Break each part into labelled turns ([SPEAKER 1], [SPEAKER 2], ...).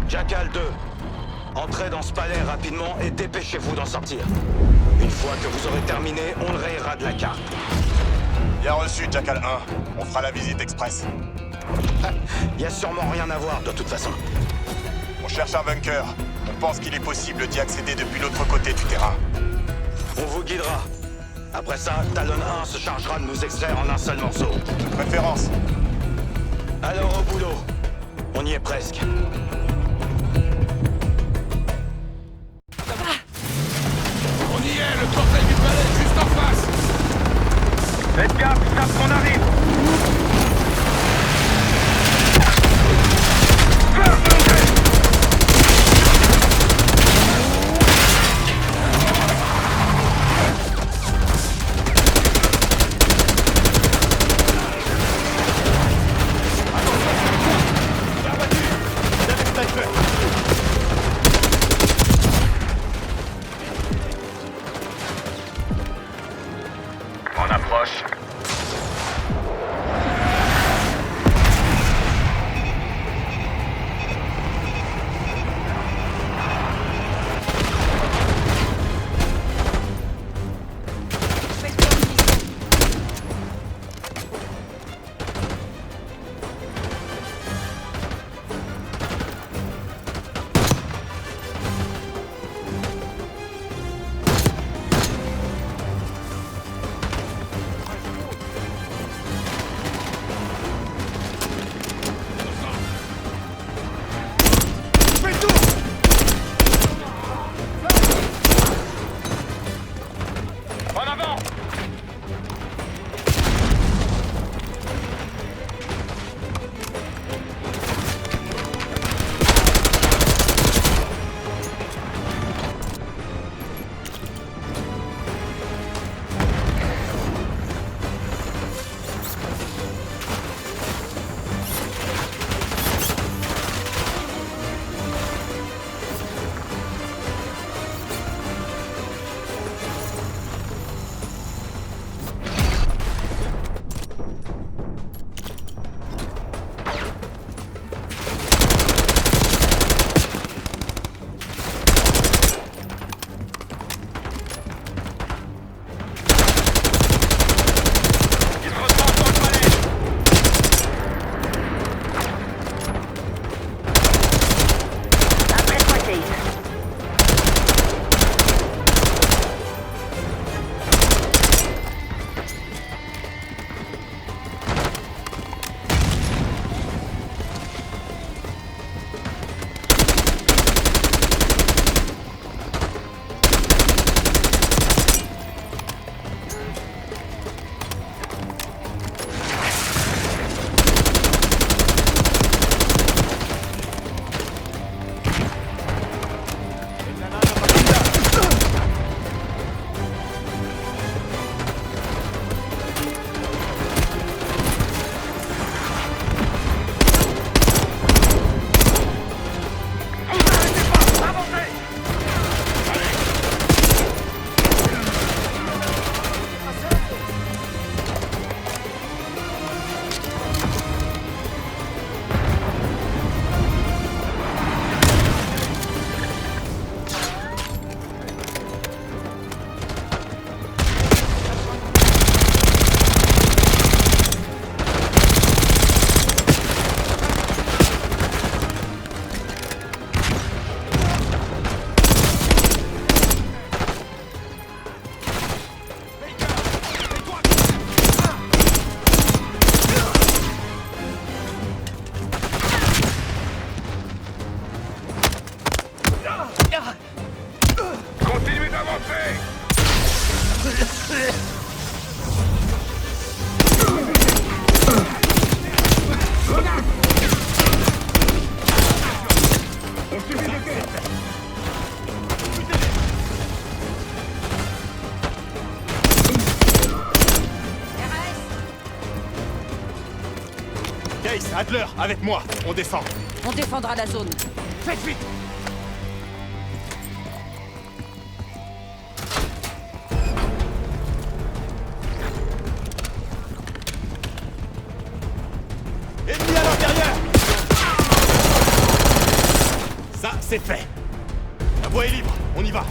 [SPEAKER 1] Jackal 2, entrez dans ce palais rapidement et dépêchez-vous d'en sortir. Une fois que vous aurez terminé, on le rayera de la carte.
[SPEAKER 2] Bien reçu, Jackal 1. On fera la visite express.
[SPEAKER 1] Y a sûrement rien à voir de toute façon.
[SPEAKER 2] On cherche un bunker. On pense qu'il est possible d'y accéder depuis l'autre côté du terrain.
[SPEAKER 1] On vous guidera. Après ça, Talon 1 se chargera de nous extraire en un seul morceau.
[SPEAKER 2] De préférence.
[SPEAKER 1] Alors au boulot. On y est presque.
[SPEAKER 3] On y est, le portail du palais juste en face.
[SPEAKER 4] Faites gaffe, ils savent qu'on arrive.
[SPEAKER 2] On approche.
[SPEAKER 4] En avant. Ils se ressentent dans le palais.
[SPEAKER 5] Après toi, Kate.
[SPEAKER 4] Continuez d'avancer.
[SPEAKER 2] Case, Adler, avec moi. On descend.
[SPEAKER 6] On défendra la zone.
[SPEAKER 3] Faites vite.
[SPEAKER 2] Ennemi à l'intérieur. C'est fait. La voie est libre, on y va.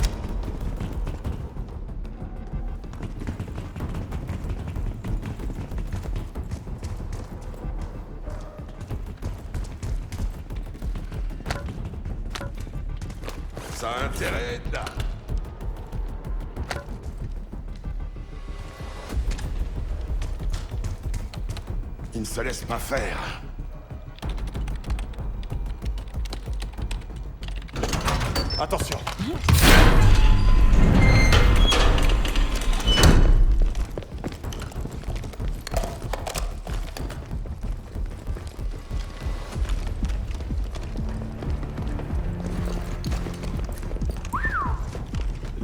[SPEAKER 3] Ça a intérêt à être là. Il ne se laisse pas faire.
[SPEAKER 2] Attention.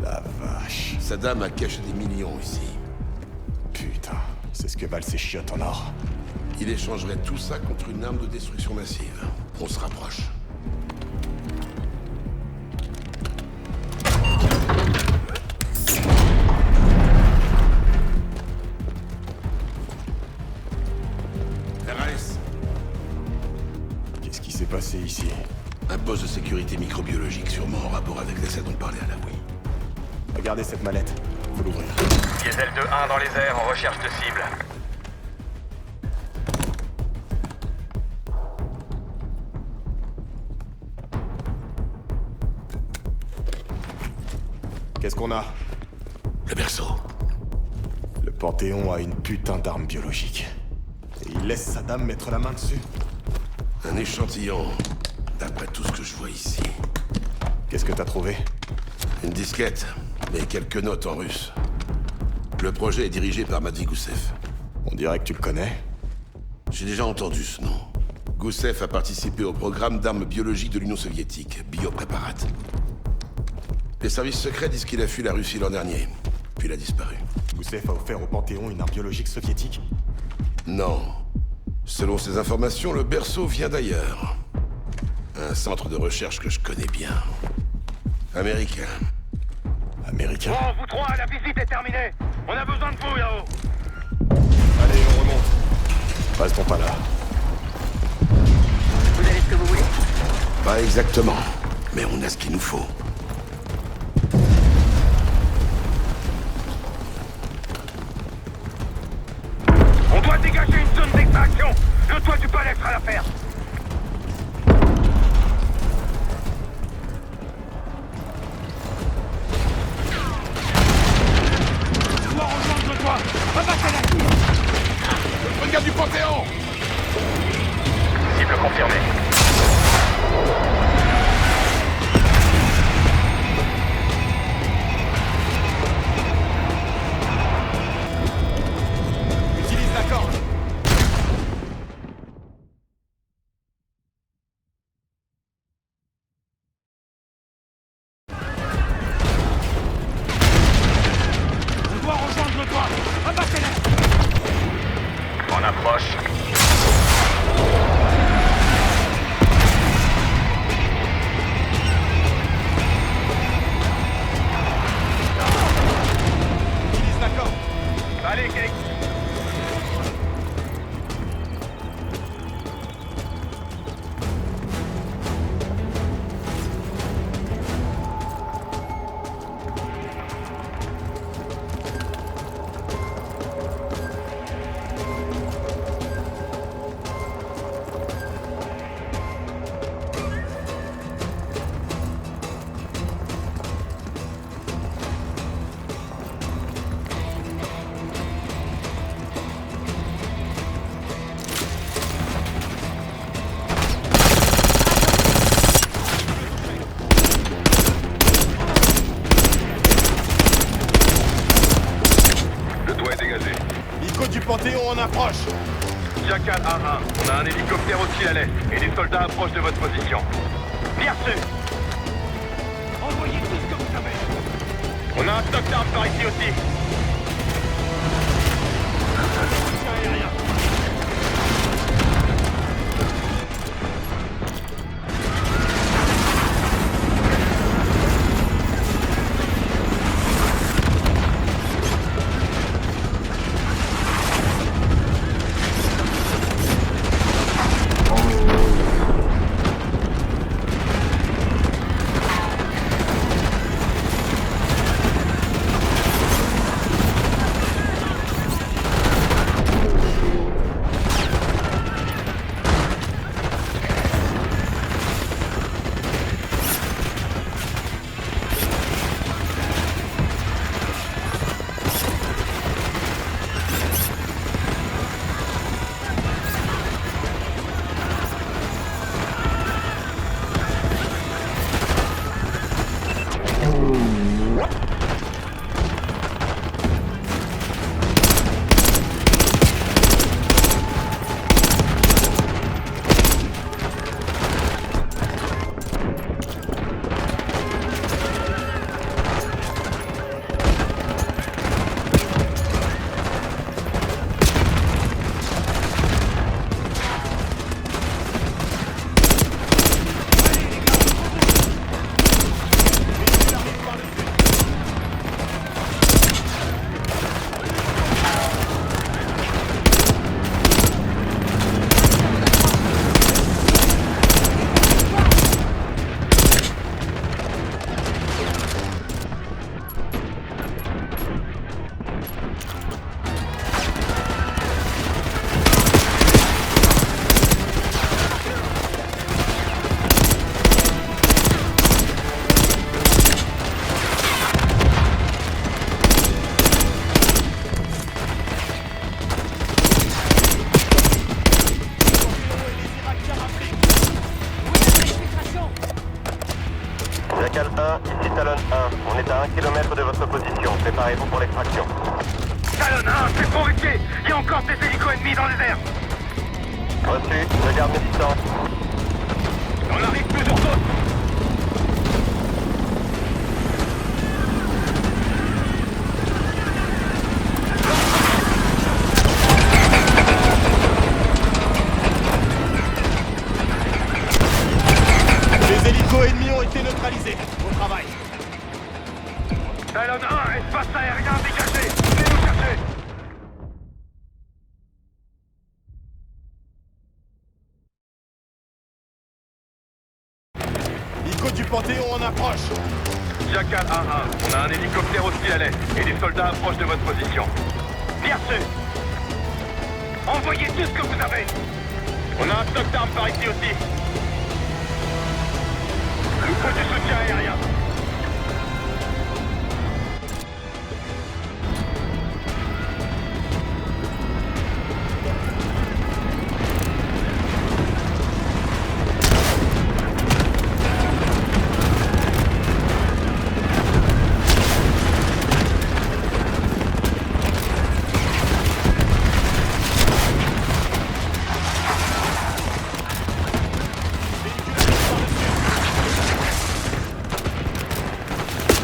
[SPEAKER 2] La vache.
[SPEAKER 3] Saddam a caché des millions ici.
[SPEAKER 2] Putain, c'est ce que valent ces chiottes en or.
[SPEAKER 3] Il échangerait tout ça contre une arme de destruction massive. On se rapproche. RS,
[SPEAKER 2] Qu'est-ce qui s'est passé ici?
[SPEAKER 3] un poste de sécurité microbiologique sûrement en rapport avec l'essai dont parlait Alaoui.
[SPEAKER 2] Regardez cette mallette. Faut l'ouvrir.
[SPEAKER 4] Diesel 2-1 dans les airs en recherche de cible.
[SPEAKER 2] Qu'est-ce qu'on a?
[SPEAKER 3] Le berceau.
[SPEAKER 2] Le Panthéon a une putain d'arme biologique. Et il laisse Saddam mettre la main dessus.
[SPEAKER 3] Un échantillon, d'après tout ce que je vois ici.
[SPEAKER 2] Qu'est-ce que t'as trouvé?
[SPEAKER 3] Une disquette, et quelques notes en russe. Le projet est dirigé par Matvey Goussev.
[SPEAKER 2] On dirait que tu le connais.
[SPEAKER 3] J'ai déjà entendu ce nom. Goussev a participé au programme d'armes biologiques de l'Union soviétique, Biopréparat. Les services secrets disent qu'il a fui la Russie l'an dernier, puis il a disparu.
[SPEAKER 2] Goussev a offert au Panthéon une arme biologique soviétique?
[SPEAKER 3] Non. Selon ces informations, le berceau vient d'ailleurs. Un centre de recherche que je connais bien. Américain.
[SPEAKER 2] Américain?
[SPEAKER 4] Bon, vous trois, la visite est terminée. On a besoin de vous, Yao.
[SPEAKER 2] Allez, on remonte. Restons pas là.
[SPEAKER 5] Vous avez ce que vous voulez?
[SPEAKER 3] Pas exactement, mais on a ce qu'il nous faut.
[SPEAKER 4] On doit dégager une zone d'extraction. Le toit du palais sera l'affaire. On doit rejoindre le toit. Abattez-la.
[SPEAKER 3] Regarde du Panthéon!
[SPEAKER 4] Cible confirmée.
[SPEAKER 2] Utilise la corde.
[SPEAKER 4] On doit rejoindre le toit. Abattez-la. On approche.
[SPEAKER 2] Utilise la corde.
[SPEAKER 4] Allez, Kate. Le toit est dégagé.
[SPEAKER 2] Ico du Panthéon en approche.
[SPEAKER 4] Jackal A1, on a un hélicoptère au-dessus à l'est et les soldats approchent de votre position. Bien reçu. Envoyez tout ce que vous savez. On a un stock d'armes par ici aussi. Aérien.
[SPEAKER 5] Jackal 1, ici Talon 1. On est à 1 km de votre position. Préparez-vous pour l'extraction.
[SPEAKER 4] Talon 1, c'est trop risqué. Il y a encore des hélicos ennemis dans les airs.
[SPEAKER 5] Reçu, je garde mes distances.
[SPEAKER 4] On arrive plusieurs autres.
[SPEAKER 2] Les hélicos ennemis ont été neutralisés. Bon travail.
[SPEAKER 4] Talon 1, espace aérien dégagé. Venez nous chercher.
[SPEAKER 2] Hélico du Panthéon en approche.
[SPEAKER 4] Jackal 1-1, on a un hélicoptère hostile à l'est et des soldats approchent de votre position. Bien reçu. Envoyez tout ce que vous avez. On a un stock d'armes par ici aussi. Nous faut du soutien aérien.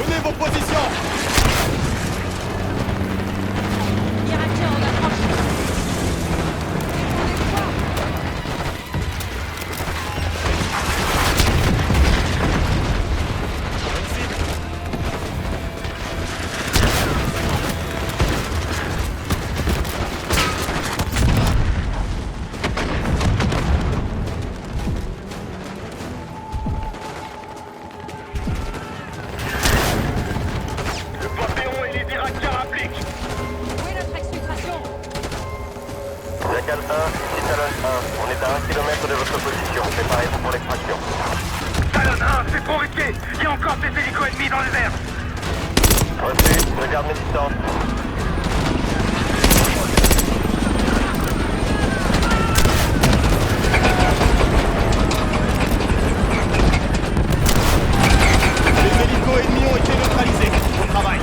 [SPEAKER 2] Prenez vos positions.
[SPEAKER 6] Irakien en approche.
[SPEAKER 4] Le Panthéon et les Irakiens appliquent.
[SPEAKER 6] Où est notre exfiltration?
[SPEAKER 5] Jackal 1, ici Talon 1. On est à 1 km de votre position. Préparez-vous pour l'extraction.
[SPEAKER 4] Talon 1, c'est trop risqué. Il y a encore des hélicos ennemis dans les airs.
[SPEAKER 5] Reçu, je garde mes distances.
[SPEAKER 2] Les hélicos ennemis ont été neutralisés. Bon travail.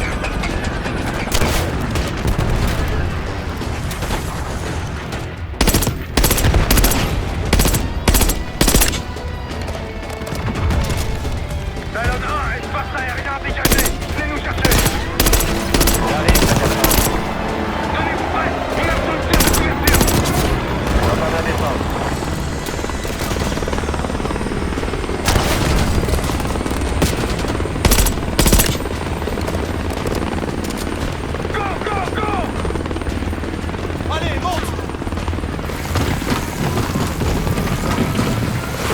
[SPEAKER 4] Talon 1, espace aérien dégagé. Venez nous chercher. Tenez-vous prêts. On a besoin de tir de couverture.
[SPEAKER 5] On va pas la défense.
[SPEAKER 4] Go, go, go.
[SPEAKER 2] Allez, monte.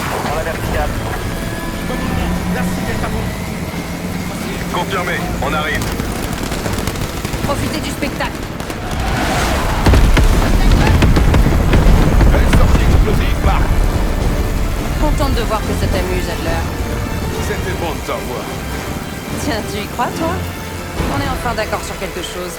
[SPEAKER 5] On prend la verticale.
[SPEAKER 2] Merci d'être à vous.
[SPEAKER 4] Confirmé, on arrive.
[SPEAKER 6] Profitez du spectacle.
[SPEAKER 3] Belle sortie explosive, Marc.
[SPEAKER 6] Contente de voir que ça t'amuse, Adler.
[SPEAKER 3] C'était bon de t'en voir.
[SPEAKER 6] Tiens, tu y crois, toi? On est enfin d'accord sur quelque chose.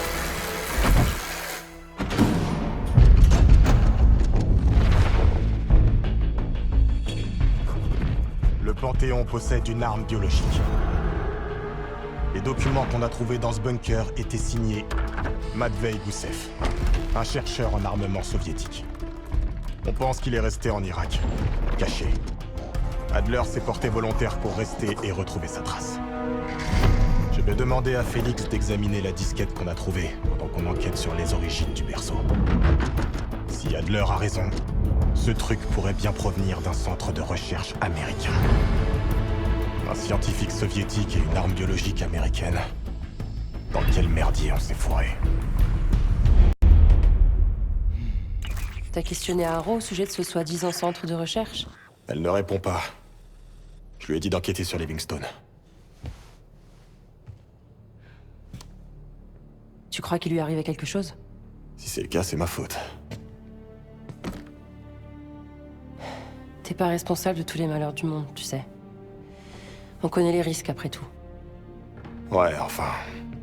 [SPEAKER 2] Le Panthéon possède une arme biologique. Les documents qu'on a trouvés dans ce bunker étaient signés Matvei Gusev, un chercheur en armement soviétique. On pense qu'il est resté en Irak, caché. Adler s'est porté volontaire pour rester et retrouver sa trace. Je vais demander à Félix d'examiner la disquette qu'on a trouvée pendant qu'on enquête sur les origines du berceau. Si Adler a raison, ce truc pourrait bien provenir d'un centre de recherche américain. Un scientifique soviétique et une arme biologique américaine. Dans quel merdier on s'est foiré?
[SPEAKER 6] T'as questionné Haro au sujet de ce soi-disant centre de recherche?
[SPEAKER 2] Elle ne répond pas. Je lui ai dit d'enquêter sur Livingstone.
[SPEAKER 6] Tu crois qu'il lui arrivait quelque chose?
[SPEAKER 2] Si c'est le cas, c'est ma faute.
[SPEAKER 6] T'es pas responsable de tous les malheurs du monde, tu sais. On connaît les risques après tout.
[SPEAKER 2] Ouais, enfin,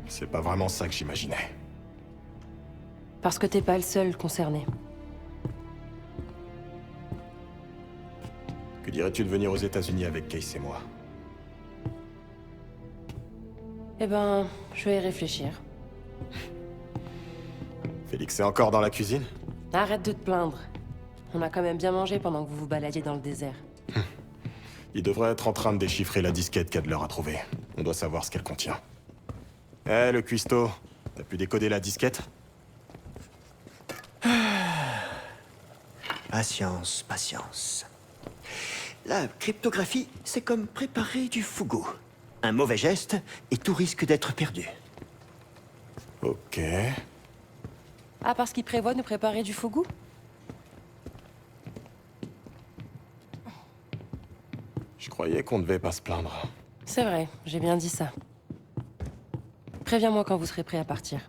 [SPEAKER 2] c'est pas vraiment ça que j'imaginais.
[SPEAKER 6] Parce que t'es pas le seul concerné.
[SPEAKER 2] Que dirais-tu de venir aux États-Unis avec Case et moi?
[SPEAKER 6] Eh ben, je vais y réfléchir.
[SPEAKER 2] Félix est encore dans la cuisine?
[SPEAKER 6] Arrête de te plaindre. On a quand même bien mangé pendant que vous vous baladiez dans le désert.
[SPEAKER 2] Il devrait être en train de déchiffrer la disquette qu'Adler a trouvée. On doit savoir ce qu'elle contient. Eh, le cuistot, t'as pu décoder la disquette?
[SPEAKER 7] Patience, patience. La cryptographie, c'est comme préparer du fugu. Un mauvais geste, et tout risque d'être perdu.
[SPEAKER 2] Ok.
[SPEAKER 6] Ah, parce qu'il prévoit de nous préparer du fugu?
[SPEAKER 2] Je croyais qu'on devait pas se plaindre.
[SPEAKER 6] C'est vrai, j'ai bien dit ça. Préviens-moi quand vous serez prêt à partir.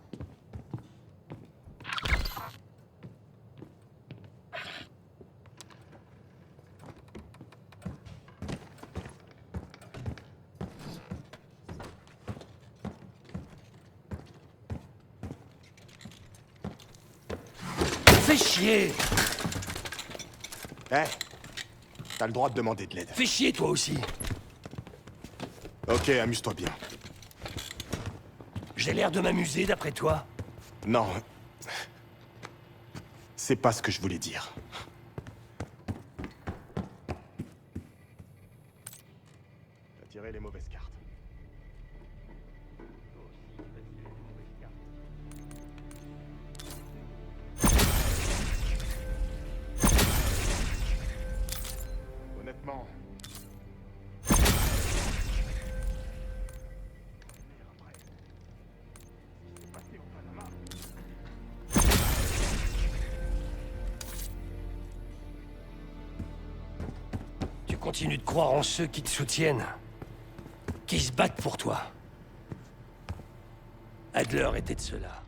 [SPEAKER 8] Fais chier!
[SPEAKER 2] Eh, t'as le droit de demander de l'aide.
[SPEAKER 8] Fais chier toi aussi!
[SPEAKER 2] Ok, amuse-toi bien.
[SPEAKER 8] J'ai l'air de m'amuser d'après toi?
[SPEAKER 2] Non. C'est pas ce que je voulais dire. T'as tiré les mauvaises cartes. Honnêtement...
[SPEAKER 8] Tu continues de croire en ceux qui te soutiennent, qui se battent pour toi. Adler était de ceux-là.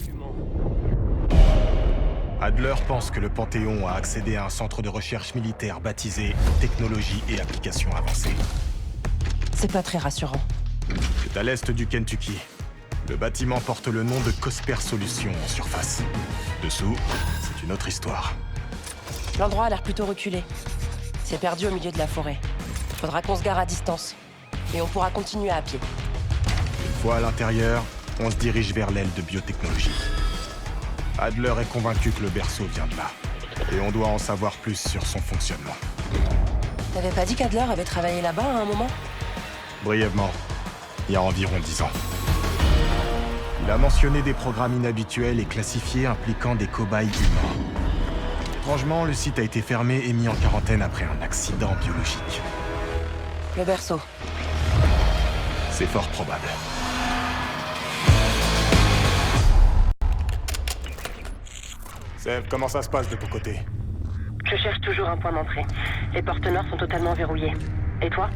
[SPEAKER 8] Tu mens.
[SPEAKER 2] Adler pense que le Panthéon a accédé à un centre de recherche militaire baptisé Technologie et Applications Avancées.
[SPEAKER 6] C'est pas très rassurant.
[SPEAKER 2] C'est à l'est du Kentucky. Le bâtiment porte le nom de Cosper Solutions en surface. Dessous, c'est une autre histoire.
[SPEAKER 6] L'endroit a l'air plutôt reculé. C'est perdu au milieu de la forêt. Faudra qu'on se gare à distance. Et on pourra continuer à pied.
[SPEAKER 2] Une fois à l'intérieur, on se dirige vers l'aile de biotechnologie. Adler est convaincu que le berceau vient de là. Et on doit en savoir plus sur son fonctionnement.
[SPEAKER 6] T'avais pas dit qu'Adler avait travaillé là-bas à un moment?
[SPEAKER 2] Brièvement, il y a environ 10 ans. Il a mentionné des programmes inhabituels et classifiés impliquant des cobayes humains. Étrangement, le site a été fermé et mis en quarantaine après un accident biologique.
[SPEAKER 6] Le berceau.
[SPEAKER 2] C'est fort probable. Sèvres, comment ça se passe de ton côté?
[SPEAKER 6] Je cherche toujours un point d'entrée. Les portes nord sont totalement verrouillées. Et toi?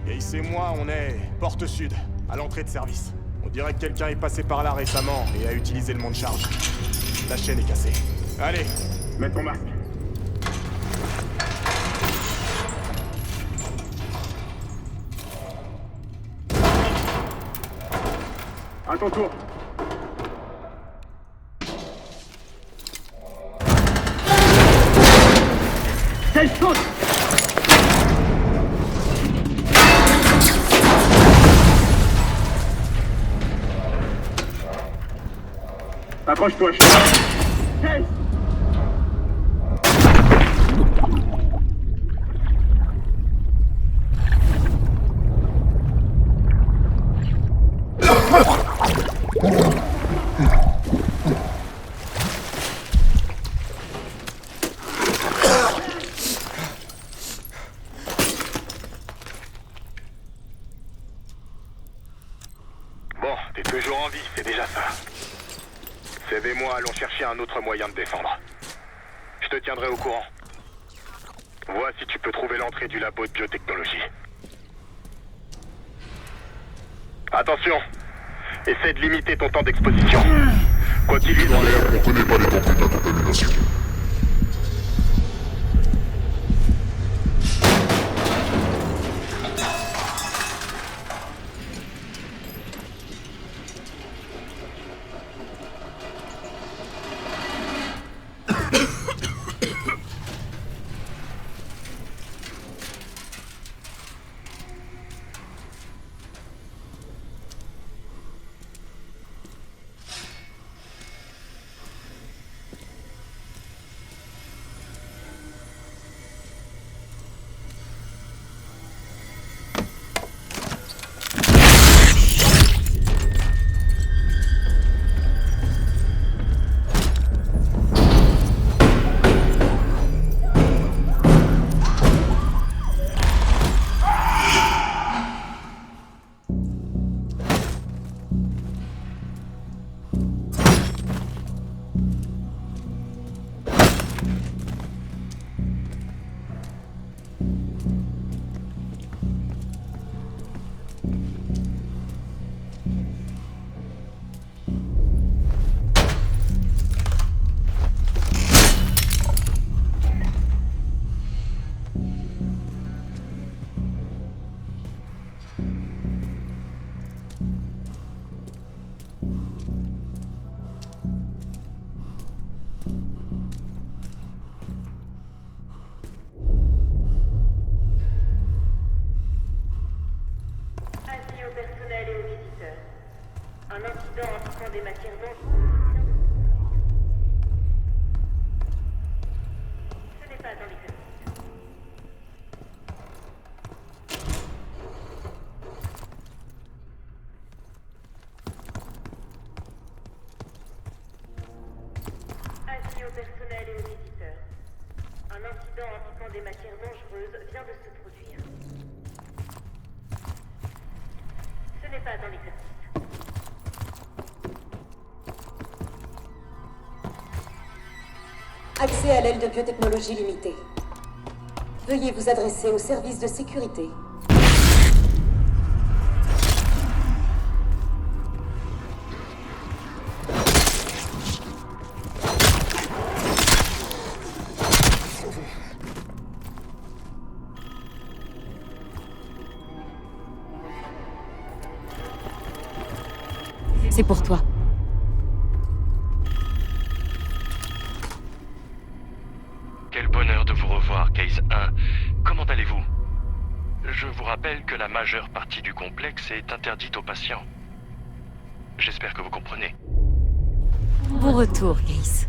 [SPEAKER 2] Gaïs et moi, on est porte sud, à l'entrée de service. On dirait que quelqu'un est passé par là récemment et a utilisé le monte charge. La chaîne est cassée. Allez, mets ton masque. À ton tour. Approche-toi, Hey!
[SPEAKER 4] Bon, t'es toujours en vie, c'est déjà ça. Sèvres et moi allons chercher un autre moyen de défendre. Je te tiendrai au courant. Vois si tu peux trouver l'entrée du labo de biotechnologie. Attention, essaie de limiter ton temps d'exposition. Quoi qu'il y ait dans l'air,
[SPEAKER 9] On connaît pas les temps de contamination.
[SPEAKER 10] au personnel et aux visiteurs. Un incident impliquant des matières dangereuses vient de se produire. Ce n'est pas un exercice.
[SPEAKER 11] Accès à l'aile de biotechnologie limitée. Veuillez vous adresser au service de sécurité.
[SPEAKER 12] C'est pour toi.
[SPEAKER 4] Quel bonheur de vous revoir, Case 1. Comment allez-vous? Je vous rappelle que la majeure partie du complexe est interdite aux patients. J'espère que vous comprenez.
[SPEAKER 12] Bon retour, Case.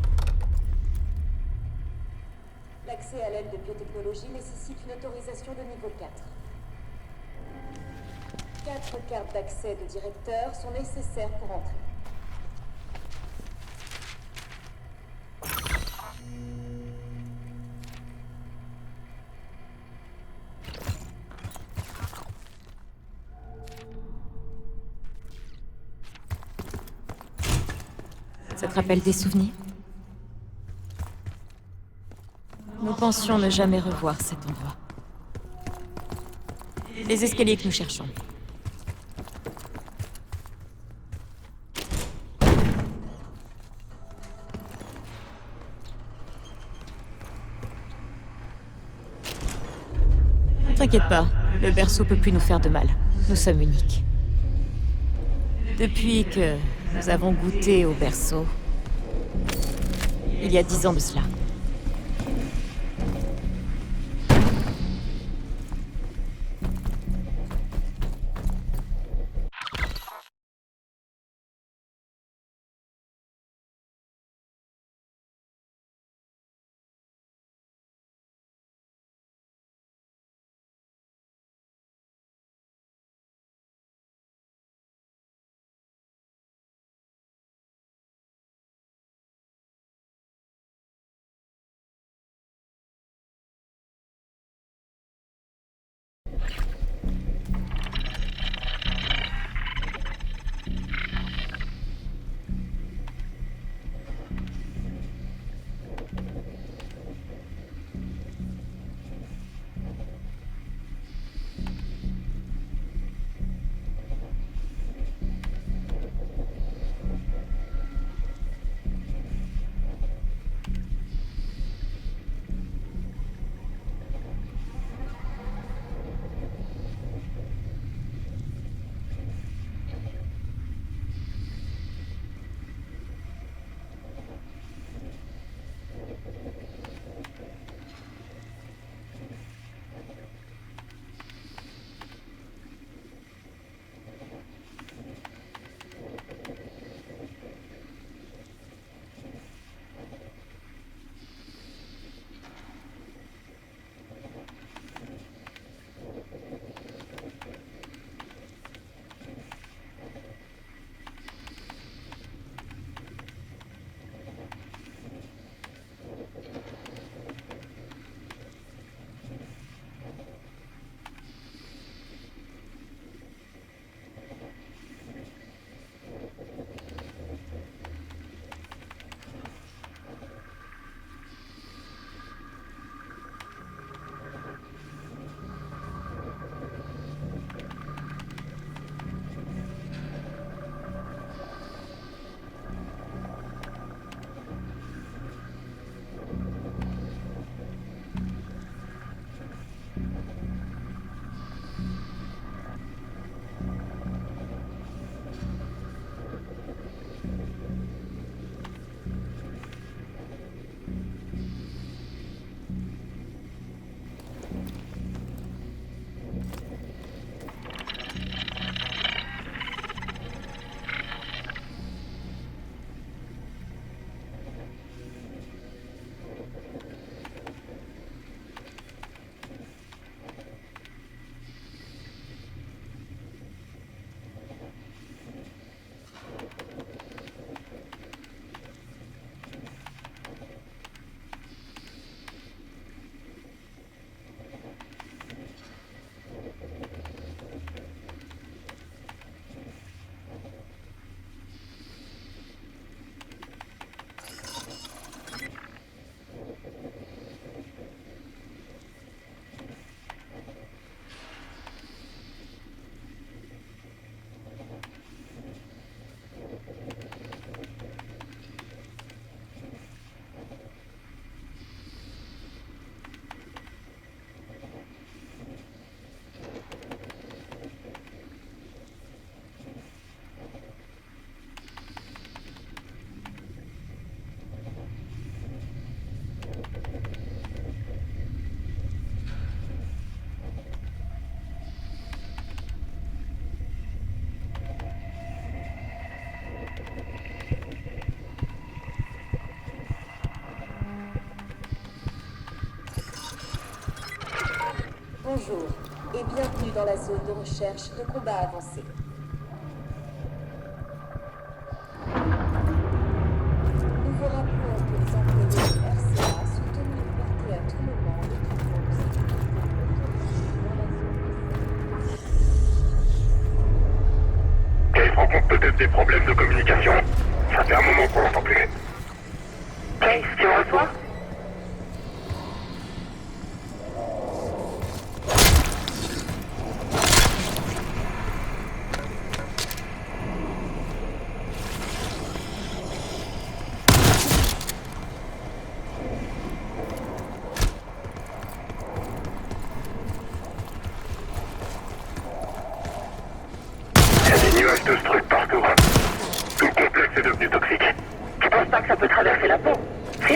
[SPEAKER 11] L'accès à l'aile de biotechnologie nécessite une autorisation de niveau 4. 4 cartes d'accès de directeur sont nécessaires pour entrer.
[SPEAKER 12] Ça te rappelle des souvenirs? Nous pensions ne jamais revoir cet endroit. Les escaliers que nous cherchons. T'inquiète pas, le berceau peut plus nous faire de mal. Nous sommes uniques. Depuis que nous avons goûté au berceau, il y a 10 ans de cela.
[SPEAKER 11] Bonjour et bienvenue dans la zone de recherche de combat avancé. Nous vous rappelons que les employés de RCA sont tenus de porter à tout moment l'équipement de sécurité autorisé dans la zone.
[SPEAKER 4] Case rencontre peut-être des problèmes de communication. Ça fait un moment qu'on l'entend plus. Case, tu me reçois? De ce truc partout. Tout le complexe est devenu toxique. Tu penses pas que ça peut traverser la peau? Si?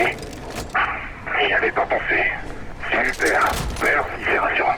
[SPEAKER 4] J'y avais pas pensé. Super. Merci, c'est rassurant.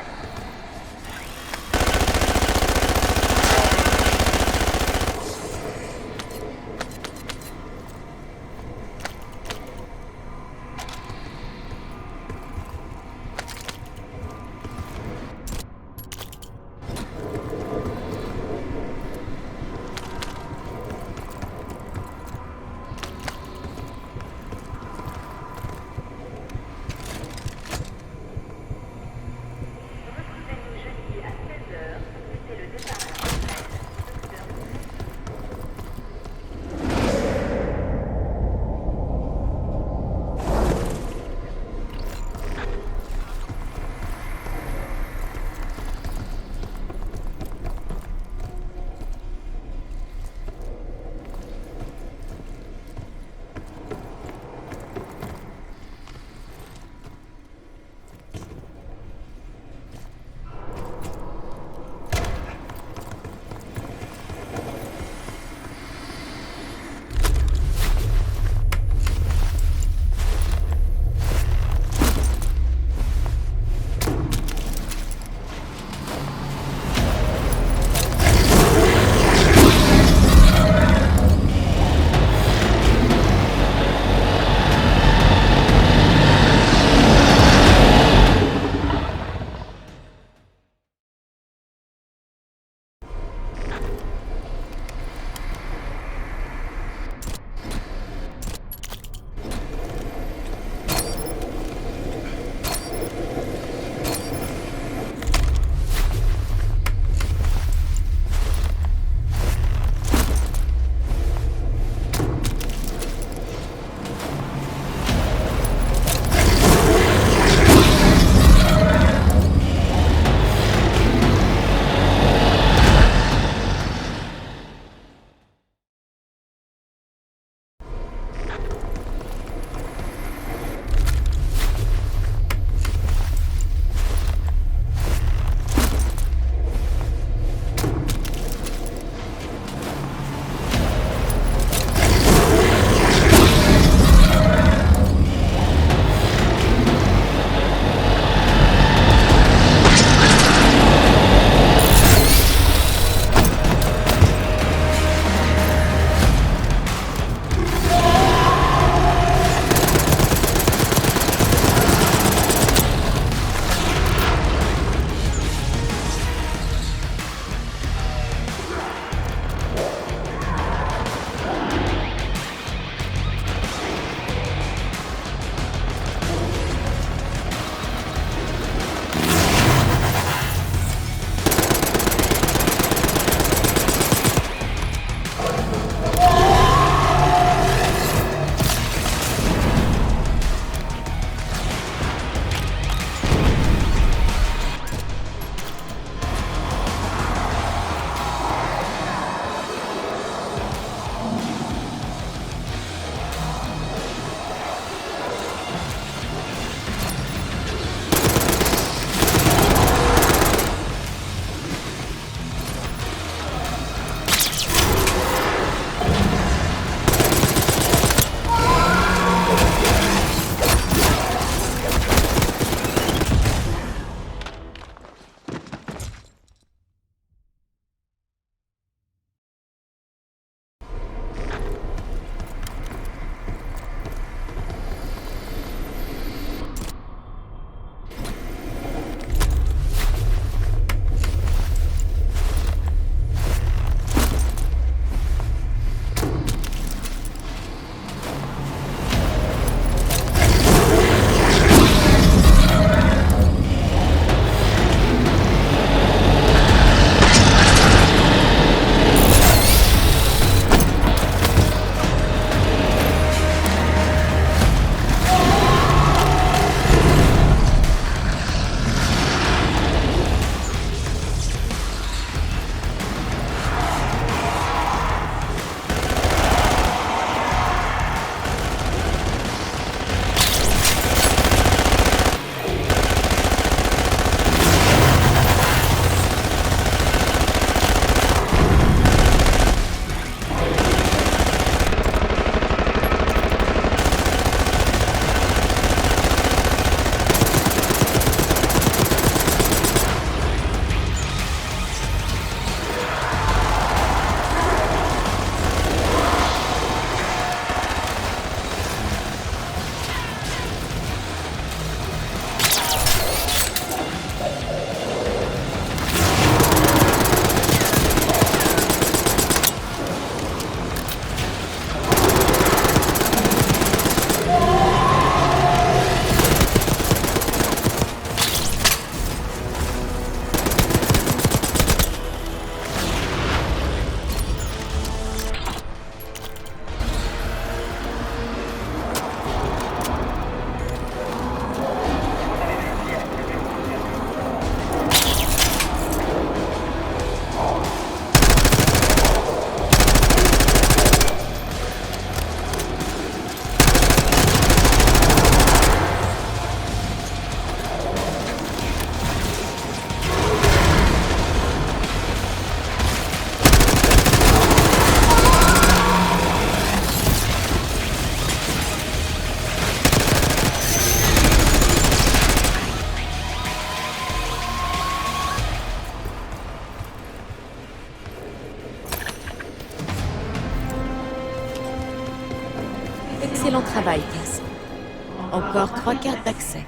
[SPEAKER 12] Encore 3 cartes d'accès.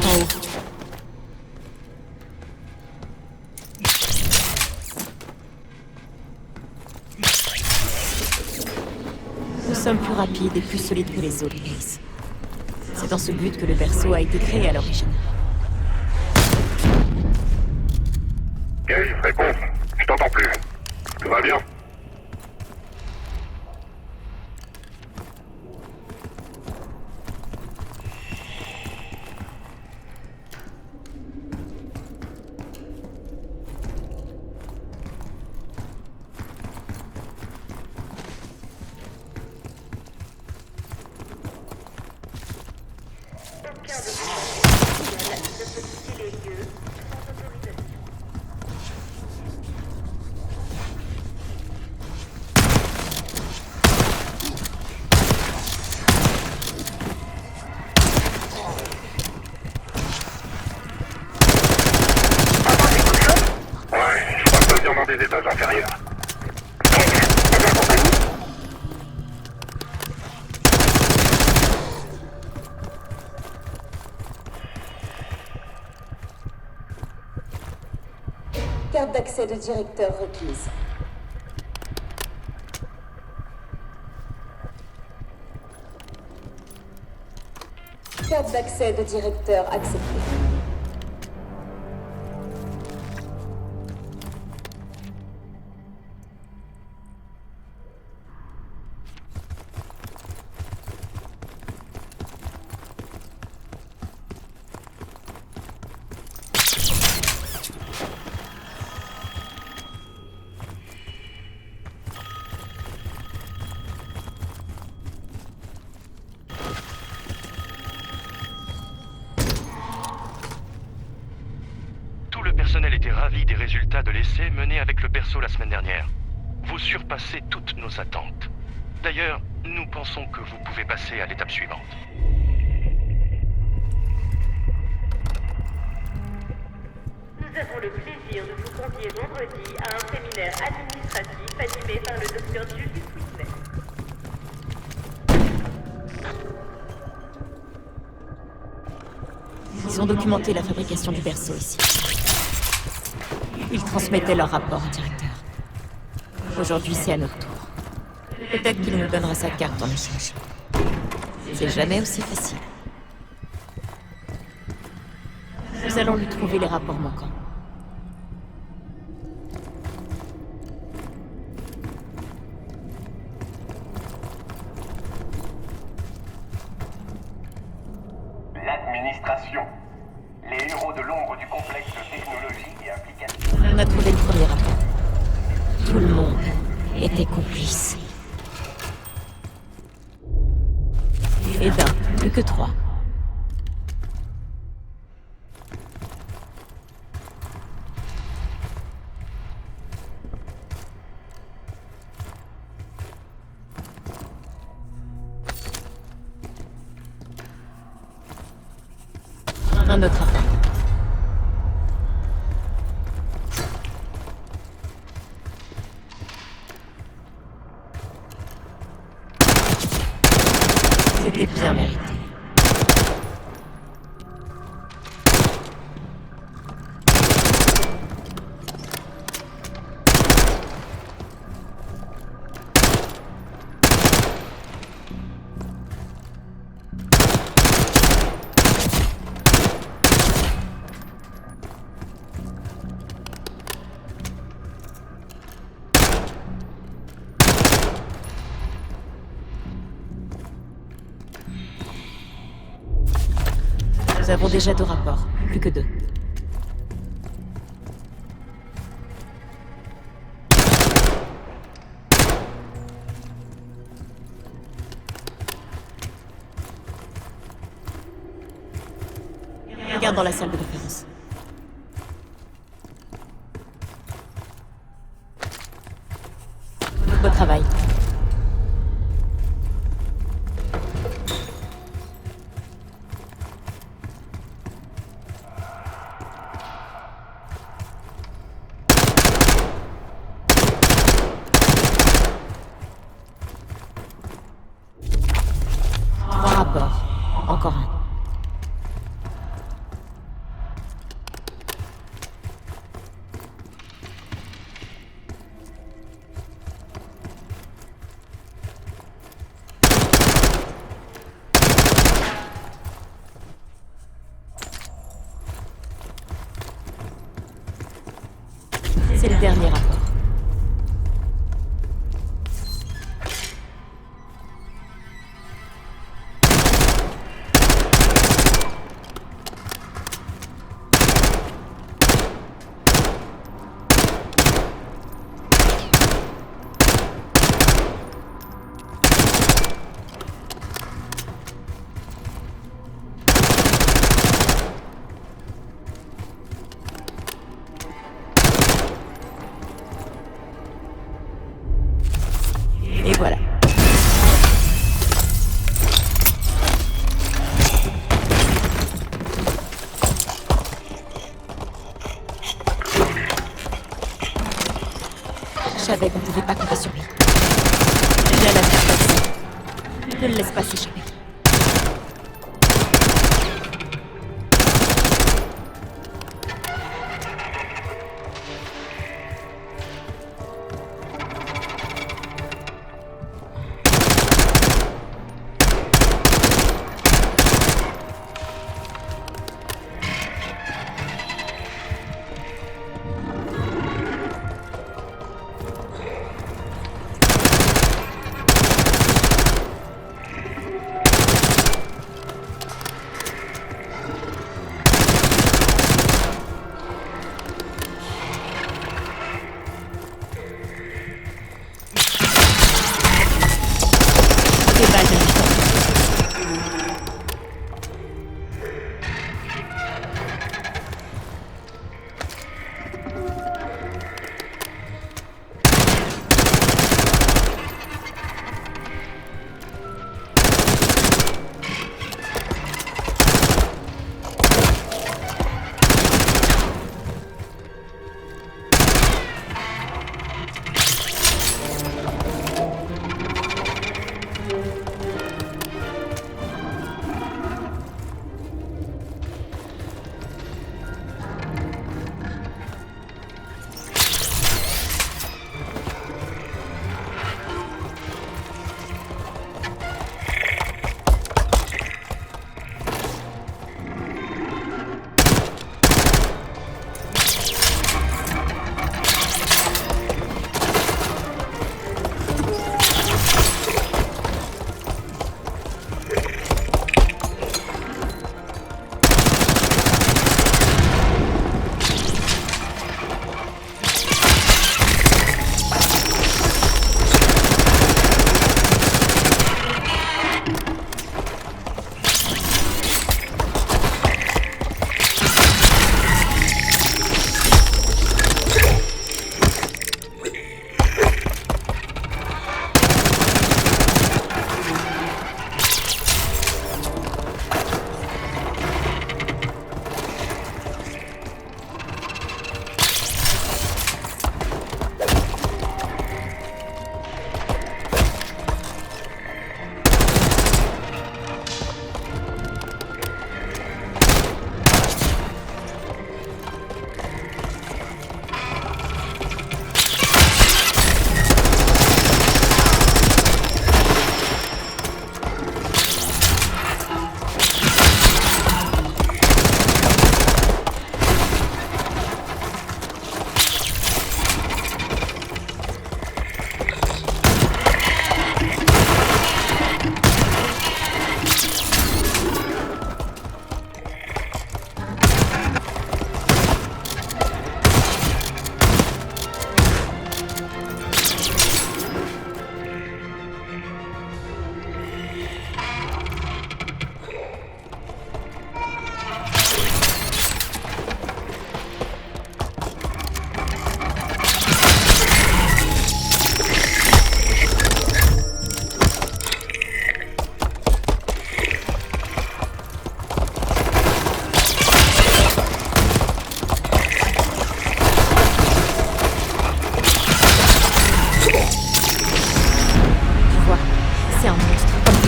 [SPEAKER 12] En haut. Nous sommes plus rapides et plus solides que les autres, Case. C'est dans ce but que le berceau a été créé à l'origine.
[SPEAKER 9] Gage, réponse. Je t'entends plus. Tout va bien?
[SPEAKER 10] Aucun de vos agents ne peut quitter les lieux sans autorisation.
[SPEAKER 9] Ouais, je crois que ça vient dans des étages inférieurs.
[SPEAKER 11] Carte d'accès de directeur requise. Carte d'accès de directeur acceptée.
[SPEAKER 4] Le personnel était ravi des résultats de l'essai mené avec le berceau la semaine dernière. Vous surpassez toutes nos attentes. D'ailleurs, nous pensons que vous pouvez passer à l'étape suivante.
[SPEAKER 10] Nous avons le plaisir de vous convier vendredi à un séminaire administratif animé par le Dr Julius Whitney.
[SPEAKER 12] Ils ont documenté la fabrication du berceau ici. Ils transmettaient leur rapport au directeur. Aujourd'hui, c'est à notre tour. Peut-être qu'il nous donnera sa carte en échange. C'est jamais aussi facile. Nous allons lui trouver les rapports manquants.
[SPEAKER 5] L'administration. Les héros de l'ombre du complexe de technologie et applications.
[SPEAKER 12] On a trouvé le premier rapport. Tout le monde était complice. Et d'un, plus que 3. Un autre rapport. C'était bien mérité. Nous avons déjà 2 rapports, plus que 2. Regarde dans la salle de conférence. Bon travail. rapport. Encore un. C'est le dernier rapport. Et voilà. Je savais qu'on pouvait pas compter sur lui. J'ai la faire passer. Ne le laisse pas s'échapper.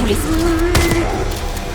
[SPEAKER 12] les autres.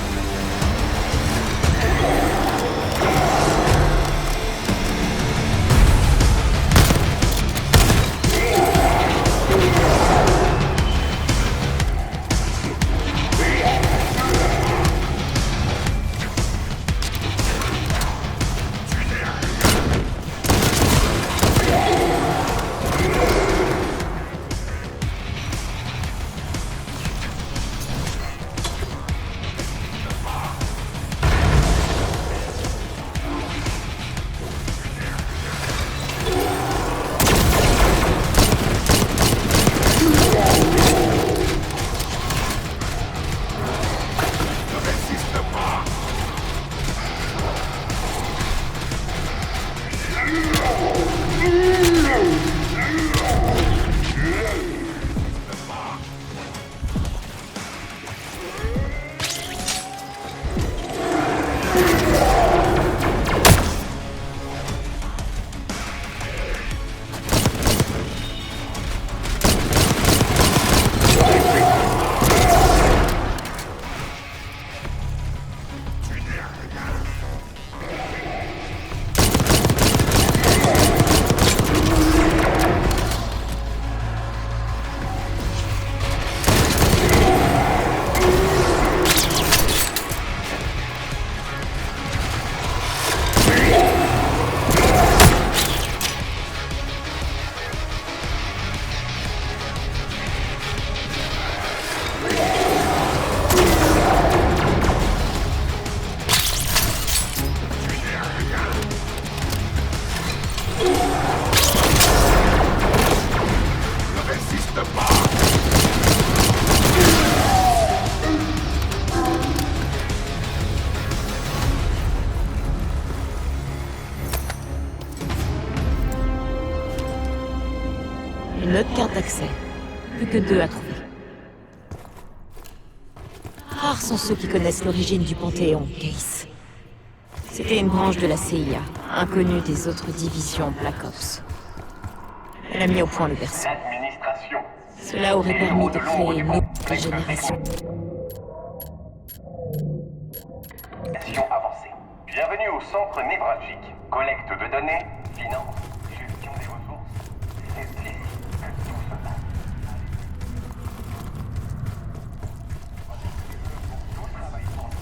[SPEAKER 12] d'accès. Plus que 2 à trouver. Rares sont ceux qui connaissent l'origine du Panthéon, Case. C'était une branche de la CIA, inconnue des autres divisions Black Ops. Elle a mis au point le berceau.
[SPEAKER 5] L'administration.
[SPEAKER 12] Cela aurait permis de créer une autre génération.
[SPEAKER 5] Avancée. Bienvenue au centre névralgique. Collecte de données, finance, gestion des ressources. C'est ici que tout se passe. Tout travail pour nous.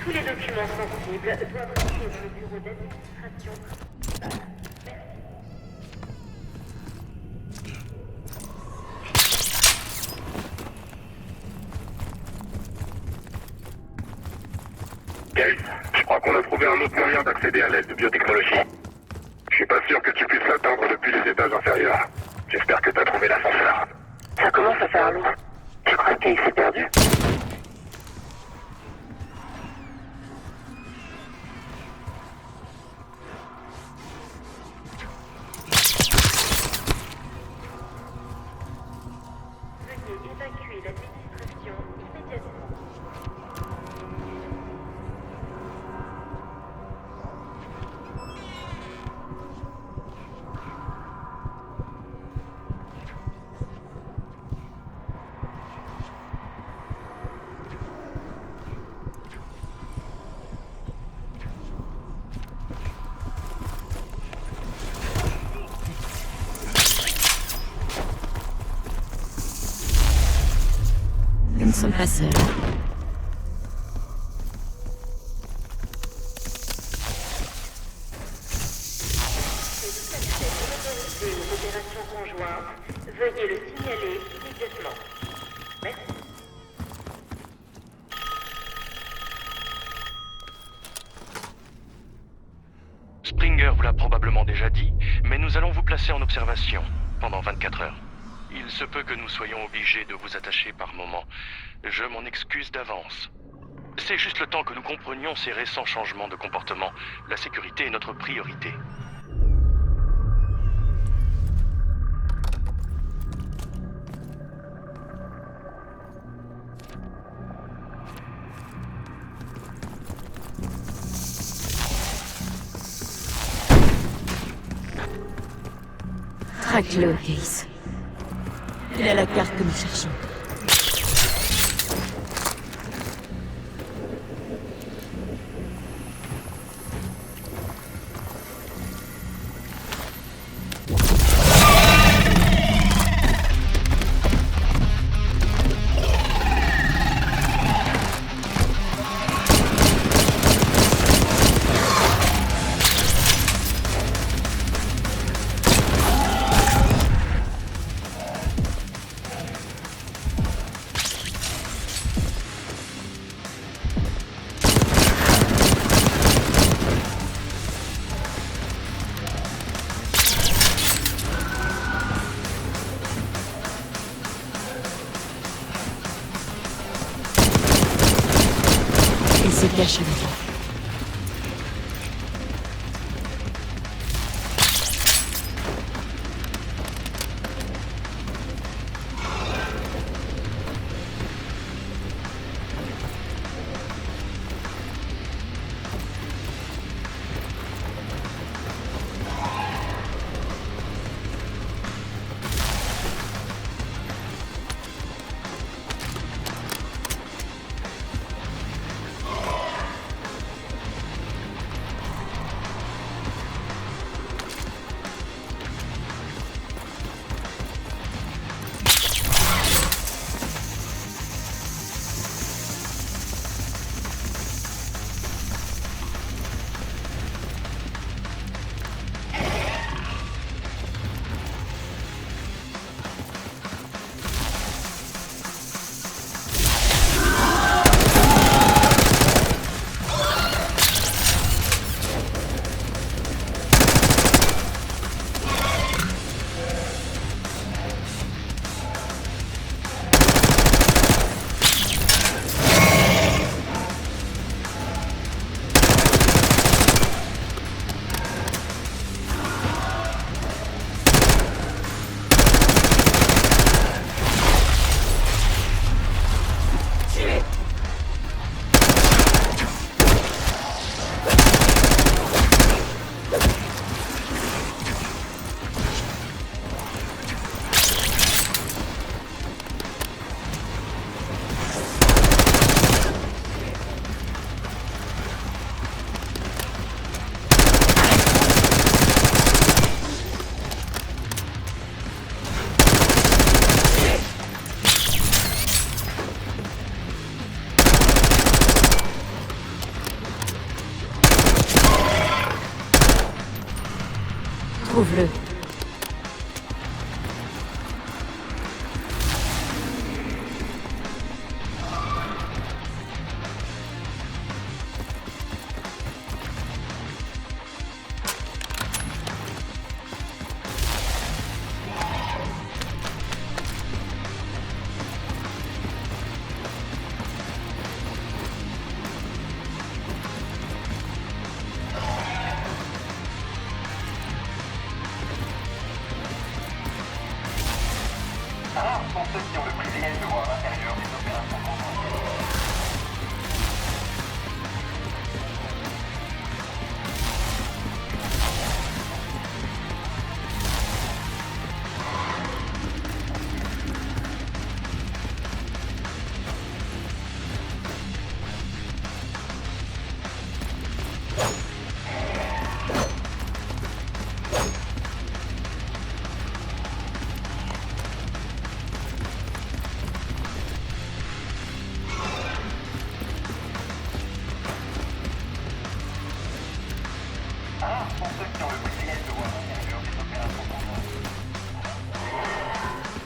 [SPEAKER 10] Tous les documents sensibles doivent rentrer dans le bureau d'administration.
[SPEAKER 9] Kate, je crois qu'on a trouvé un autre moyen d'accéder à l'aide de biotechnologie. Je suis pas sûr que tu puisses l'atteindre depuis les étages inférieurs. J'espère que t'as trouvé l'ascenseur.
[SPEAKER 10] Ça commence à faire loin. Tu crois qu'il s'est perdu? Veuillez évacuer l'administration immédiatement.
[SPEAKER 12] Nous ne sommes pas seuls.
[SPEAKER 10] Autorisez aux opérations conjointes. Veuillez le signaler immédiatement. Merci.
[SPEAKER 13] Springer vous l'a probablement déjà dit, mais nous allons vous placer en observation pendant 24 heures. Il se peut que nous soyons obligés de vous attacher par moments. Je m'en excuse d'avance. C'est juste le temps que nous comprenions ces récents changements de comportement. La sécurité est notre priorité.
[SPEAKER 12] Traque-le, Case. Il a la carte que nous cherchons. Il se cache à l'avant. Trouve-le.
[SPEAKER 5] Rares sont ceux qui ont le privilège de voir à l'intérieur des opérations conjointes. Rares sont ceux qui ont le privilège de voir à l'intérieur des opérations conjointes.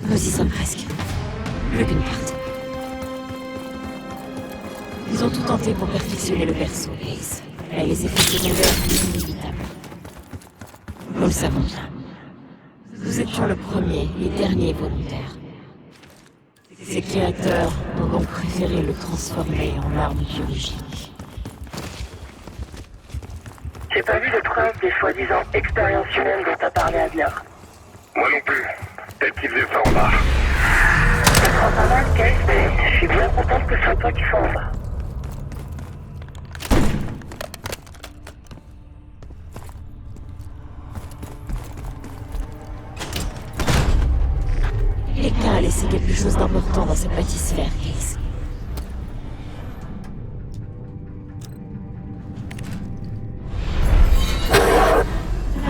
[SPEAKER 12] Nous y sommes presque. Plus qu'une carte. Ils ont tout tenté pour perfectionner le perso, Ace. Mais les effets secondaires sont inévitables. Nous le savons bien. Nous étions le premier et dernier volontaire. Ces créateurs ont donc préféré le transformer en arme biologique.
[SPEAKER 14] J'ai pas vu de traces des soi-disant expériences humaines dont t'as parlé, Adler.
[SPEAKER 9] Moi non plus. Peut-être qu'ils faisaient ça en bas.
[SPEAKER 14] Ça te rend pas mal, Case, mais je suis bien contente que ce soit toi qui sois en bas.
[SPEAKER 12] Quelqu'un a laissé quelque chose d'important dans cette pâtissphère, Case.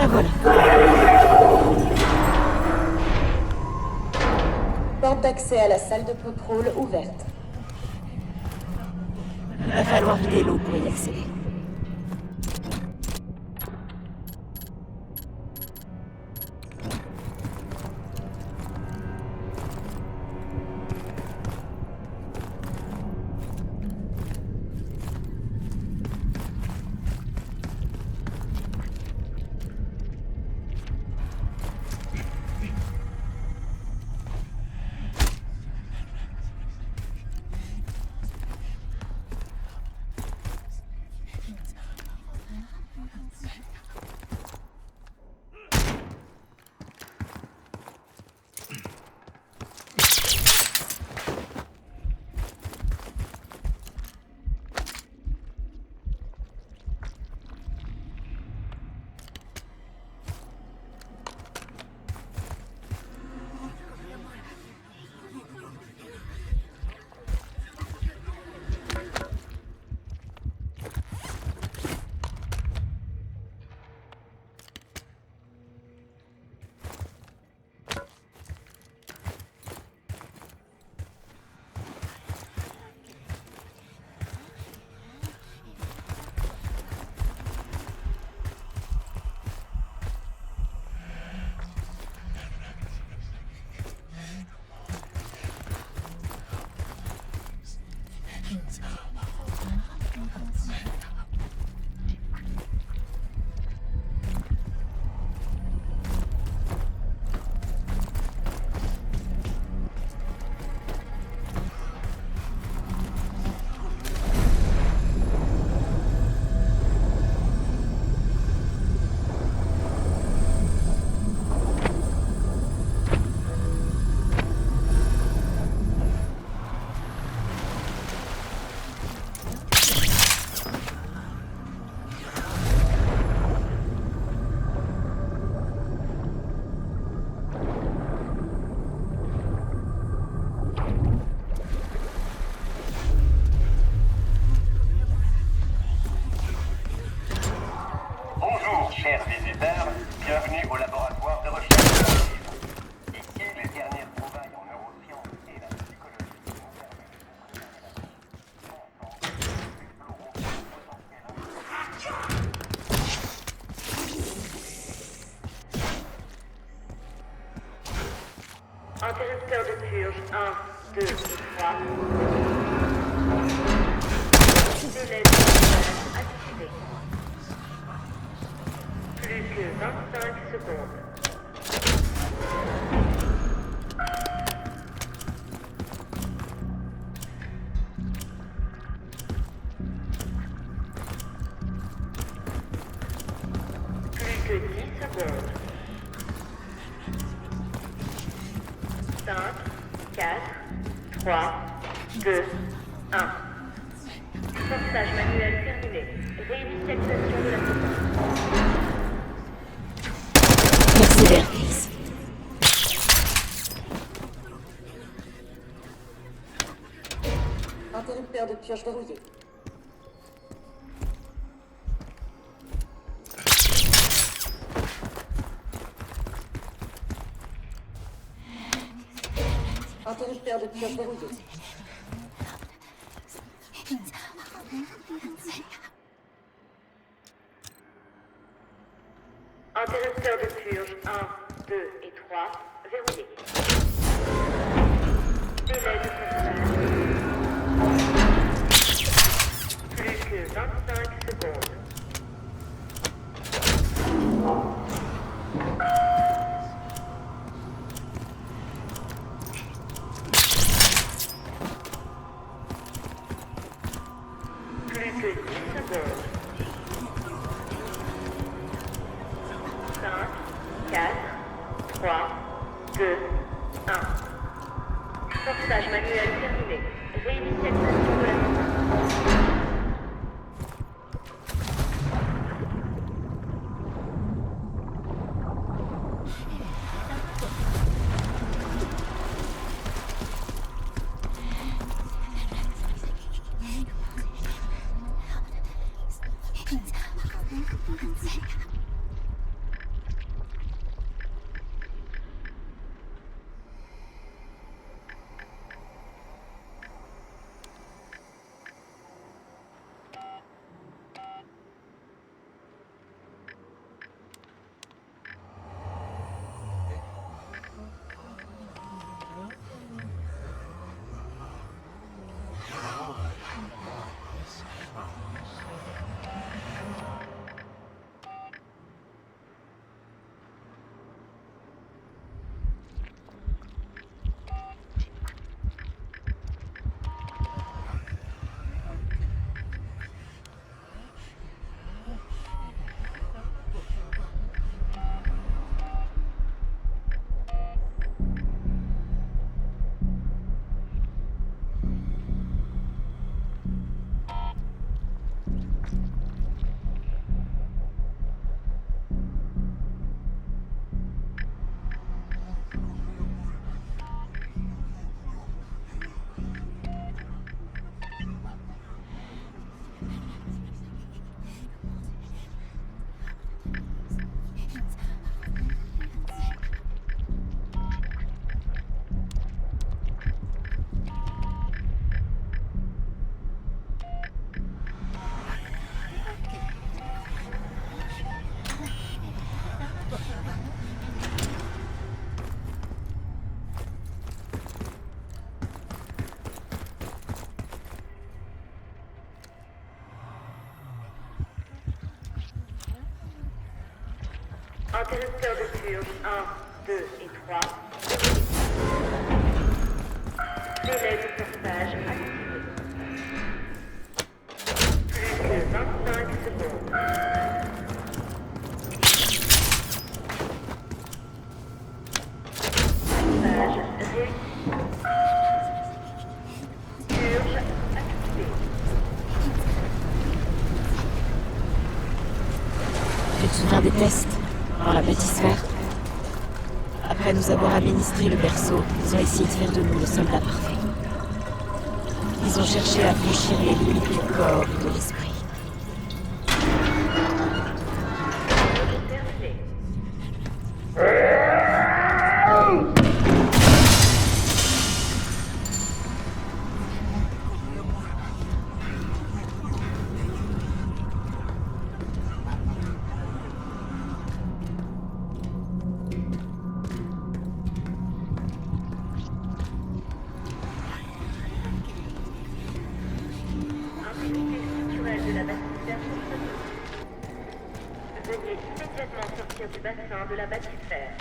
[SPEAKER 12] La voilà.
[SPEAKER 11] Porte d'accès à la salle de contrôle ouverte.
[SPEAKER 12] Il va falloir vider l'eau pour y accéder.
[SPEAKER 10] Interrupteur de purge 1, 2 et 3. Délai de passage activé. Plus que 25 secondes. Plus que 10 secondes. 5, 4, 3, 2, 1. Forçage manuel terminé. Réinitialisation de la séquence.
[SPEAKER 12] Mercenaire Chris.
[SPEAKER 11] Interrupteur de purge verrouillé. Interrupteur de purge verrouillé.
[SPEAKER 10] Interrupteur de purge 1, 2 et 3, verrouillé. Délai de passage. Plus que 25 secondes. Plus que 10 secondes. 5, 4, 3, 2, 1. Forçage manuel terminé. Réinitialisation de la séquence. Interrupteur de purge 1, 2 et 3. Délai de passage activé. Plus que 25 secondes. Passage réussi. Purge activée.
[SPEAKER 12] Tu te souviens des tests dans la petite sphère? Après nous avoir administré le berceau, ils ont essayé de faire de nous le soldat parfait. Ils ont cherché à franchir les limites du corps et de l'esprit.
[SPEAKER 10] veuillez immédiatement sortir du bassin de la bâtisphère.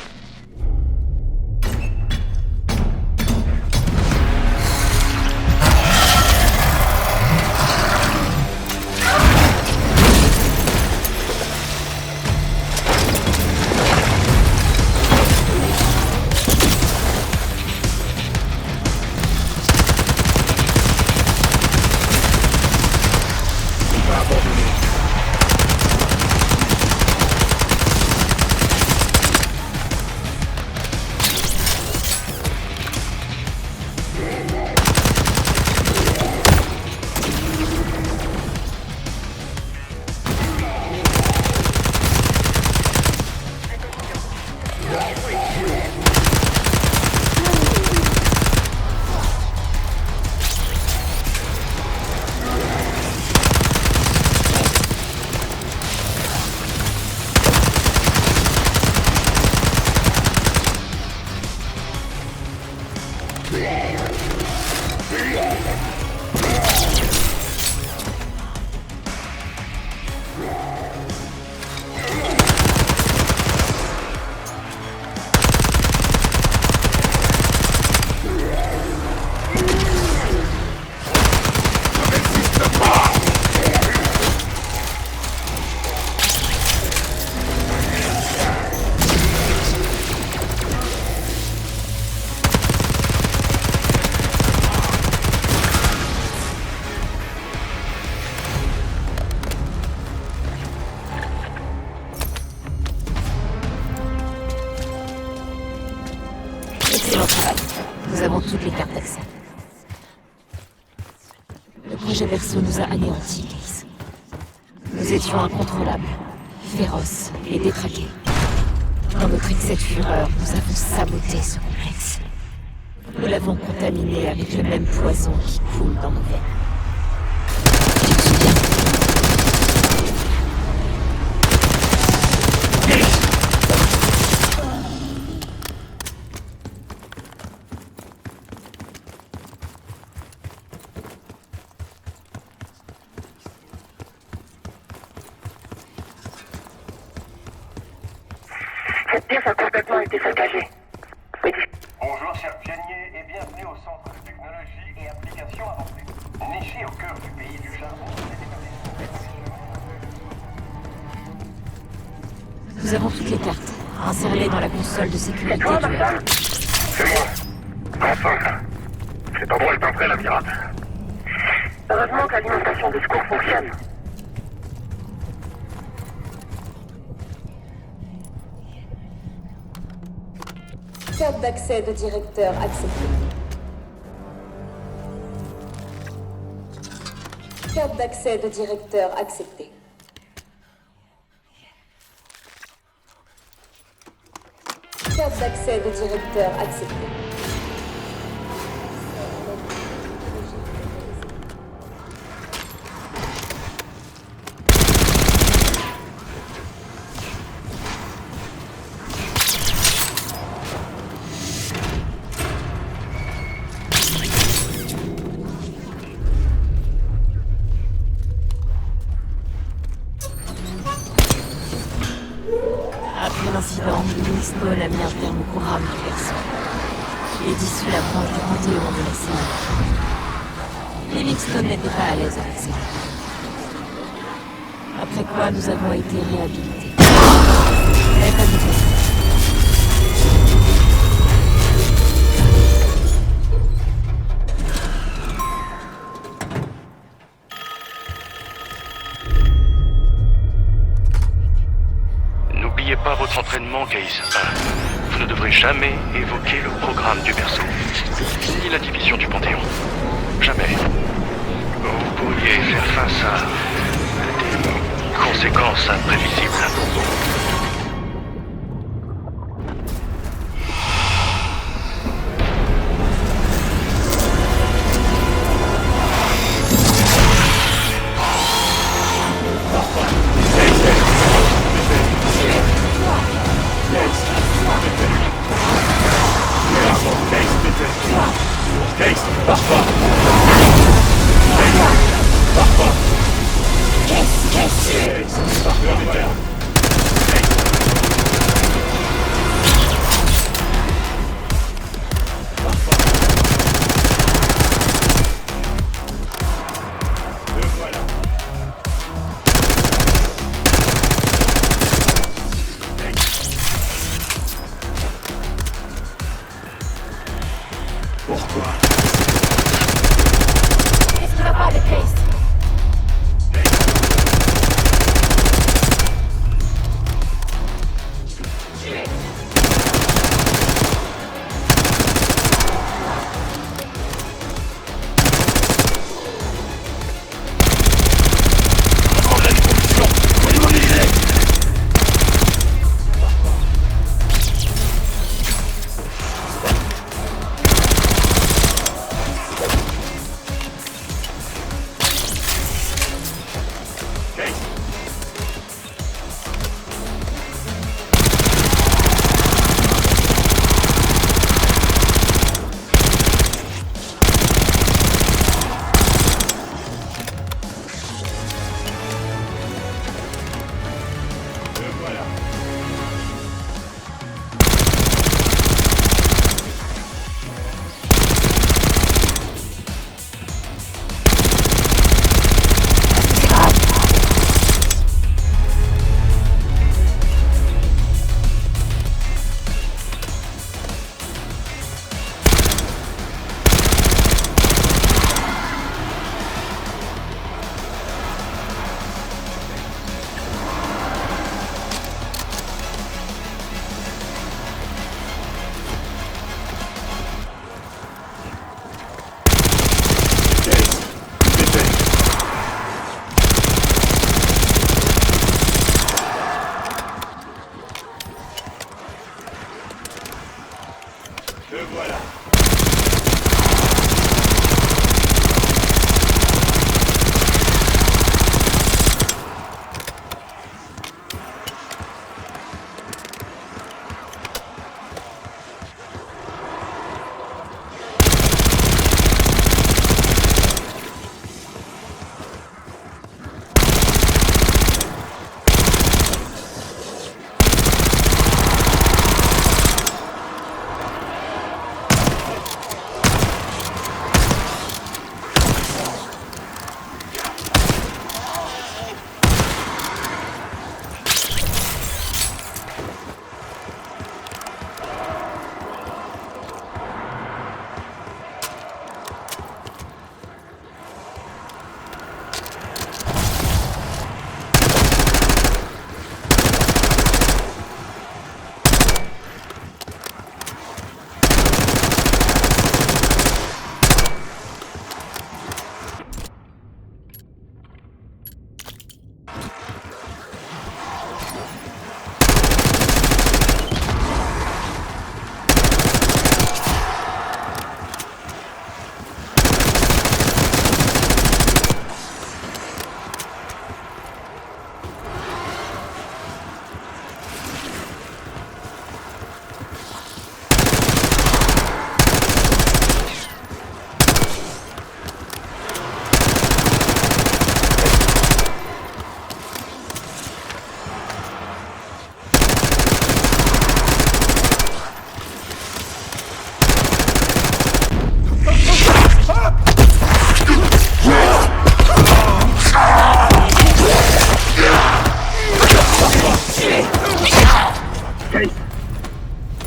[SPEAKER 12] Excellent travail. Nous avons toutes les cartes d'accès. Le projet Berceau nous a anéantis, Case. Nous étions incontrôlables, féroces et détraqués. Dans notre excès de fureur, nous avons saboté ce complexe. Nous l'avons contaminé avec le même poison qui coule dans nos veines. Tu te souviens?
[SPEAKER 14] Cette pièce a complètement été saccagée.
[SPEAKER 5] Bonjour, chers pionniers, et bienvenue au Centre de technologie et applications avancées. Niché au cœur du pays du charbon,
[SPEAKER 12] Nous avons toutes les cartes. Insérez-les dans la console de sécurité du R.
[SPEAKER 9] C'est moi. Enfin. Cet endroit est un vrai labyrinthe.
[SPEAKER 14] Heureusement que l'alimentation des secours fonctionne.
[SPEAKER 11] Carte d'accès de directeur acceptée. Carte d'accès de directeur acceptée. Carte d'accès de directeur acceptée.
[SPEAKER 12] Après l'incident, Winston a mis un terme au programme du Berceau. Il est issu la branche du Panthéon de la série. Livingston n'était pas à l'aise avec ça. Après quoi, nous avons été réhabilités. Elle est habitée.
[SPEAKER 13] N'oubliez pas votre entraînement, Case 1. Vous ne devrez jamais évoquer le programme du Berceau, ni la division du Panthéon. Jamais. Vous pourriez faire face à des conséquences imprévisibles.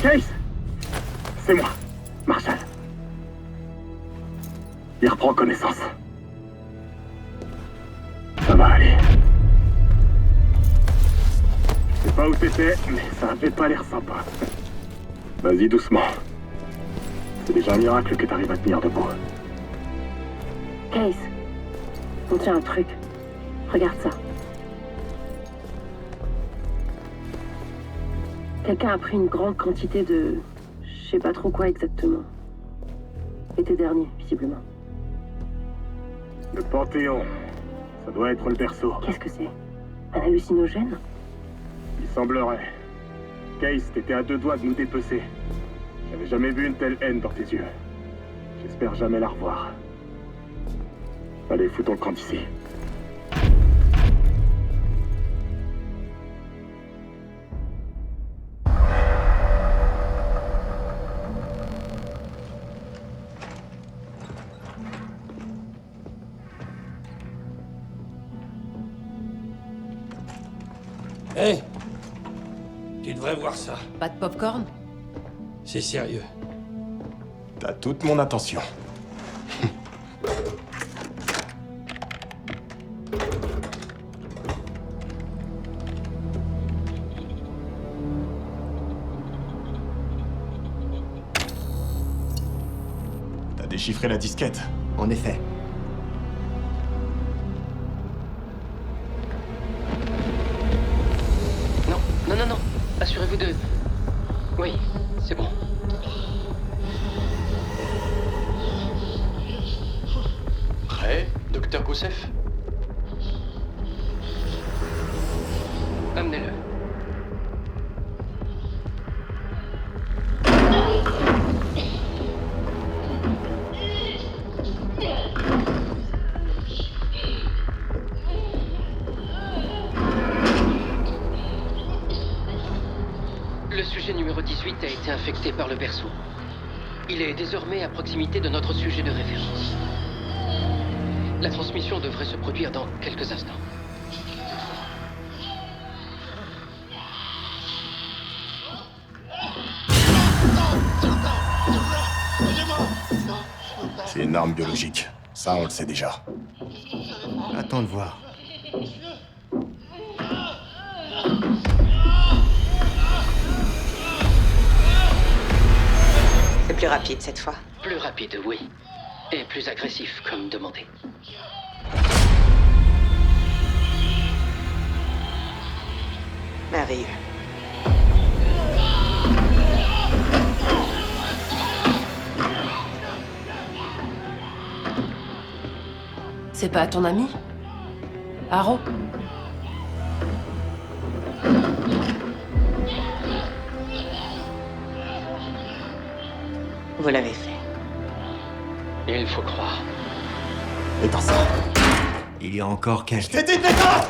[SPEAKER 9] Case! C'est moi, Marshall. Il reprend connaissance. Ça va aller. Je sais pas où t'étais, mais ça avait pas l'air sympa. Vas-y doucement. C'est déjà un miracle que t'arrives à tenir debout.
[SPEAKER 10] Case, on tient un truc. Regarde ça. Quelqu'un a pris une grande quantité de... je sais pas trop quoi exactement. L'été dernier, visiblement.
[SPEAKER 9] Le Panthéon. Ça doit être le berceau.
[SPEAKER 10] Qu'est-ce que c'est? Un hallucinogène?
[SPEAKER 9] Il semblerait. Case, t'étais à 2 doigts de nous dépecer. J'avais jamais vu une telle haine dans tes yeux. J'espère jamais la revoir. Allez, foutons le camp d'ici.
[SPEAKER 8] Hé! Tu devrais voir ça.
[SPEAKER 6] Pas de popcorn?
[SPEAKER 8] C'est sérieux.
[SPEAKER 2] T'as toute mon attention. T'as déchiffré la disquette?
[SPEAKER 7] En effet.
[SPEAKER 15] Non. Assurez-vous de... Oui, c'est bon.
[SPEAKER 13] Prêt, Docteur Goussef?
[SPEAKER 15] Amenez-le. Le sujet numéro 18 a été infecté par le berceau. Il est désormais à proximité de notre sujet de référence. La transmission devrait se produire dans quelques instants.
[SPEAKER 2] C'est une arme biologique. Ça, on le sait déjà.
[SPEAKER 7] Attends de voir.
[SPEAKER 6] C'est plus rapide cette fois.
[SPEAKER 15] Plus rapide, oui. Et plus agressif, comme demandé.
[SPEAKER 6] Merveilleux. C'est pas ton ami? Harrow? Vous l'avez fait.
[SPEAKER 15] Il faut croire.
[SPEAKER 2] Éteins ça.
[SPEAKER 7] Il y a encore quelques...
[SPEAKER 2] T'es d'éteindre!